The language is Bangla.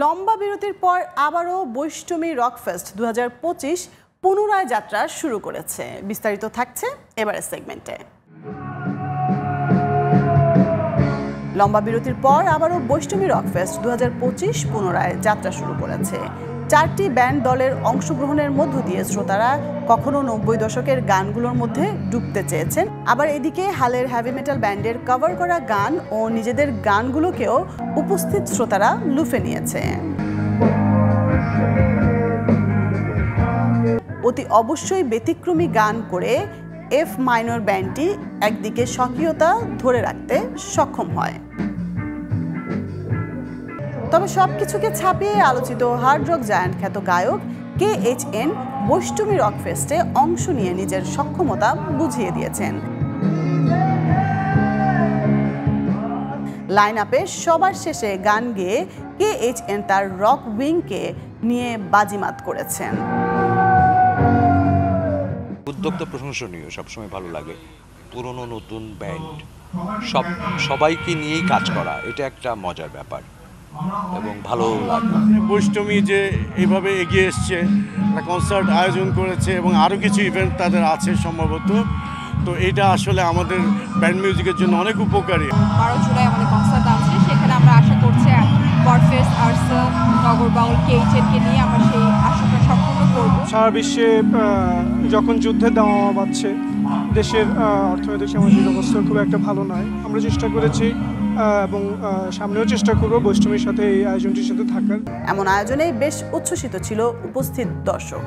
লম্বা বিরতির পর আবারও বৈষ্টমী রকফেস্ট 2025 পুনরায় যাত্রা শুরু করেছে। বিস্তারিত থাকছে এবারের সেগমেন্টে। লম্বা বিরতির পর আবারও বৈষ্টমী রকফেস্ট 2025 পুনরায় যাত্রা শুরু করেছে। 4টি ব্যান্ড দলের অংশগ্রহণের মধ্য দিয়ে শ্রোতারা কখনো 90 দশকের গানগুলোর মধ্যে ডুবতে চেয়েছেন, আবার এদিকে হালের হেভি মেটাল ব্যান্ডের কভার করা গান ও নিজেদের গানগুলোকেও উপস্থিত শ্রোতারা লুফে নিয়েছে। অতি অবশ্যই ব্যতিক্রমী গান করে এফ মাইনর ব্যান্ডটি একদিকে স্বকীয়তা ধরে রাখতে সক্ষম হয়। তবে সবকিছুকে ছাপিয়ে আলোচিত হার্ড রক জায়ান্ট খ্যাত গায়ক KHN বৈষ্টমী রকফেস্টে অংশ নিয়ে নিজের সক্ষমতা বুঝিয়ে দিয়েছেন। লাইন আপে সবার শেষে গান গেয়ে KHN তার রক উইংকে নিয়ে বাজিমাত করেছেন। উদ্যোক্তা প্রশংসনীয়, সবসময় ভালো লাগে। পুরনো নতুন ব্যান্ড সবাইকে নিয়েই কাজ করা, এটা একটা মজার ব্যাপার এবং ভালো লাগে। বৈষ্টমী যে এইভাবে এগিয়ে এসছে, একটা কনসার্ট আয়োজন করেছে এবং আরও কিছু ইভেন্ট তাদের আছে সম্ভবত, তো এটা আসলে আমাদের ব্যান্ড মিউজিকের জন্য অনেক উপকারী। 12 জুলাই আমাদের কনসার্ট আছে, সেখানে আমরা আশা করছি গডফেস্ট, আরসাল, নগর বাউল, KHNকে নিয়ে আমরা সেই আশাটা সম্পূর্ণ করব। সারা বিশ্বে যখন যুদ্ধের দামামা বাজছে, দেশের অর্থনৈতিক সামাজিক অবস্থা খুব একটা ভালো নয়। আমরা চেষ্টা করেছি এবং সামনেও চেষ্টা করব বৈষ্টমীর সাথে এই আয়োজনটির সাথে থাকার। এমন আয়োজনে বেশ উচ্ছ্বসিত ছিল উপস্থিত দর্শক।